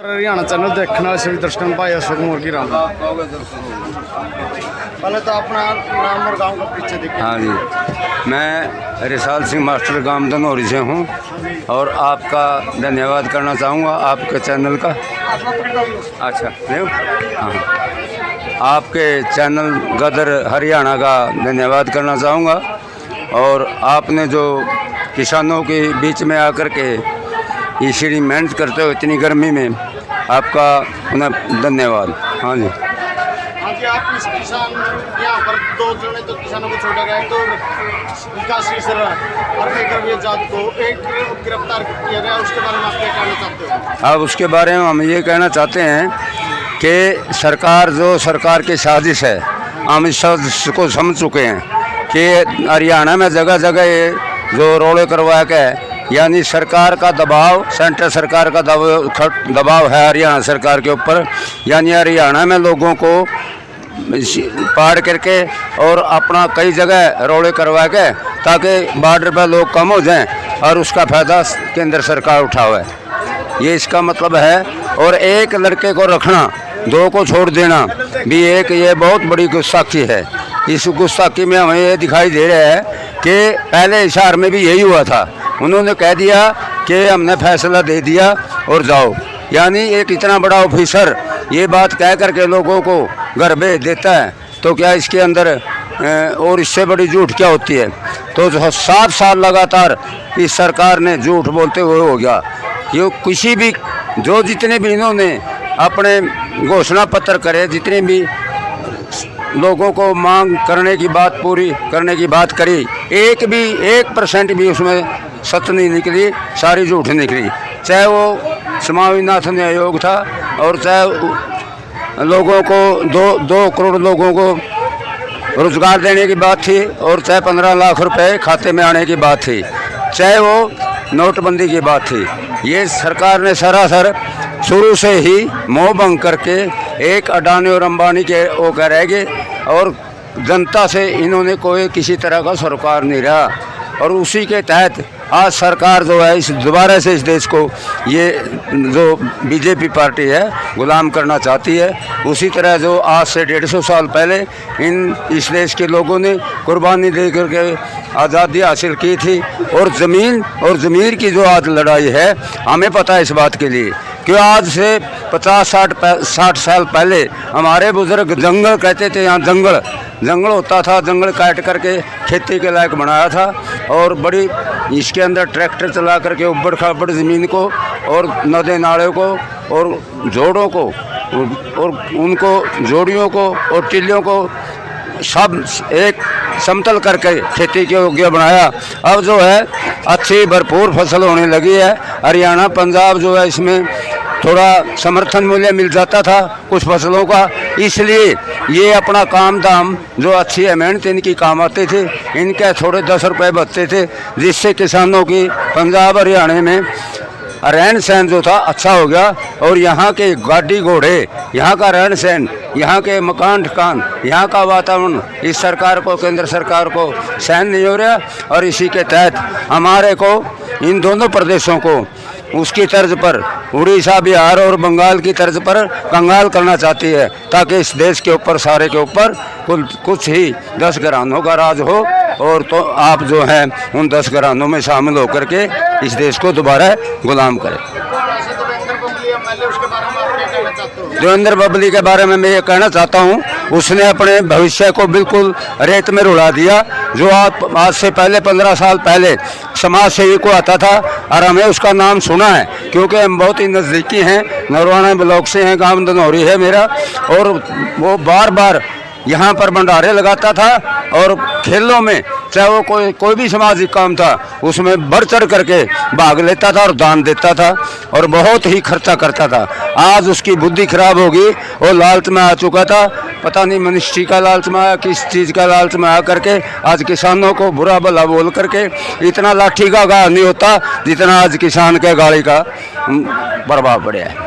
Haryana channel देखने वाले सभी दर्शकों भाई अशोक मोर की राम। पहले तो अपना नाम और गांव का परिचय देखिए। हाँ जी, मैं रिसाल सिंह मास्टर गांव धनौरी से हूँ और आपका धन्यवाद करना चाहूँगा आपके चैनल का। अच्छा नहीं, हाँ, आपके चैनल गदर हरियाणा का धन्यवाद करना चाहूँगा। और आपने जो किसानों के बीच में आकर के इसी मेहनत करते हो इतनी गर्मी में, आपका उन्हें धन्यवाद। हाँ जी, आप इस किसान यहाँ पर दो जने तो किसानों को छोड़ा गया, तो विकास जात को एक गिरफ्तार किया गया, उसके बारे में आप क्या कहना चाहते हो? अब उसके बारे में हम ये कहना चाहते हैं कि सरकार की साजिश है, हम इस को समझ चुके हैं कि हरियाणा में जगह जगह ये जो रोड़े करवा के, यानी सरकार का दबाव, सेंट्रल सरकार का दबाव है हरियाणा सरकार के ऊपर। यानी हरियाणा में लोगों को पार करके और अपना कई जगह रोड़े करवा के, ताकि बॉर्डर पर लोग कम हो जाएं और उसका फ़ायदा केंद्र सरकार उठावे, ये इसका मतलब है। और एक लड़के को रखना, दो को छोड़ देना भी एक ये बहुत बड़ी गुस्ताखी है। इस गुस्ताखी में हमें ये दिखाई दे रहा है कि पहले हिसार में भी यही हुआ था, उन्होंने कह दिया कि हमने फैसला दे दिया और जाओ। यानी एक इतना बड़ा ऑफिसर ये बात कह करके लोगों को घर भेज देता है, तो क्या इसके अंदर और इससे बड़ी झूठ क्या होती है? तो 7 साल लगातार इस सरकार ने झूठ बोलते हुए हो गया। ये किसी भी जितने भी इन्होंने अपने घोषणा पत्र करे, जितने भी लोगों को मांग करने की बात, पूरी करने की बात करी, 1% भी उसमें सत्य नहीं निकली, सारी झूठ निकली। चाहे वो स्वामीनाथन आयोग था, और चाहे लोगों को 2 करोड़ लोगों को रोजगार देने की बात थी, और चाहे 15 लाख रुपए खाते में आने की बात थी, चाहे वो नोटबंदी की बात थी। ये सरकार ने सरासर शुरू से ही मोह भंग करके एक अडानी और अंबानी के वो कह रहेंगे, और जनता से इन्होंने कोई किसी तरह का सरोकार नहीं रहा। और उसी के तहत आज सरकार जो है इस दोबारा से इस देश को, ये जो बीजेपी पार्टी है, गुलाम करना चाहती है। उसी तरह जो आज से 150 साल पहले इस देश के लोगों ने कुर्बानी दे करके आज़ादी हासिल की थी। और ज़मीन और ज़मीर की जो आज लड़ाई है, हमें पता है इस बात के लिए कि आज से 50-60 साल पहले हमारे बुजुर्ग जंगल कहते थे, यहाँ जंगल होता था, जंगल काट करके खेती के लायक बनाया था, और बड़ी इसके अंदर ट्रैक्टर चला करके उबड़ खाबड़ ज़मीन को और नदी नाले को और जोड़ों को और उनको जोड़ियों को और टिल्लियों को सब एक समतल करके खेती के योग्य बनाया। अब जो है अच्छी भरपूर फसल होने लगी है। हरियाणा, पंजाब जो है, इसमें थोड़ा समर्थन मूल्य मिल जाता था कुछ फसलों का, इसलिए ये अपना काम दाम जो अच्छी है मेहनत इनकी काम आते थे, इनके थोड़े 10 रुपये बचते थे, जिससे किसानों की पंजाब हरियाणा में रहन सहन जो था अच्छा हो गया। और यहाँ के गाड़ी घोड़े, यहाँ का रहन सहन, यहाँ के मकान ठिकान, यहाँ का वातावरण इस सरकार को, केंद्र सरकार को सहन नहीं हो रहा। और इसी के तहत हमारे को इन दोनों प्रदेशों को उसकी तर्ज पर, उड़ीसा, बिहार और बंगाल की तर्ज पर कंगाल करना चाहती है, ताकि इस देश के ऊपर, सारे के ऊपर कुछ ही 10 घरानों का राज हो। और तो आप जो हैं उन 10 घरानों में शामिल होकर के इस देश को दोबारा गुलाम करें। देवेंद्र बबली के बारे में मैं ये कहना चाहता हूँ, उसने अपने भविष्य को बिल्कुल रेत में रुला दिया। जो आज से पहले 15 साल पहले समाज सेवी को आता था, और हमें उसका नाम सुना है क्योंकि हम बहुत ही नज़दीकी हैं, नरवाना ब्लॉक से हैं, गांव धनौरी है मेरा। और वो बार बार यहाँ पर भंडारे लगाता था, और खेलों में चाहे वो कोई भी सामाजिक काम था, उसमें बढ़ चढ़ करके भाग लेता था और दान देता था, और बहुत ही खर्चा करता था। आज उसकी बुद्धि खराब होगी, वो लालच में आ चुका था, पता नहीं मनुष्य का लालच में आया, किस चीज़ का लालच में आ करके आज किसानों को बुरा भला बोल करके इतना लाठी का घाव नहीं होता जितना आज किसान के गाड़ी का प्रभाव पड़ा है।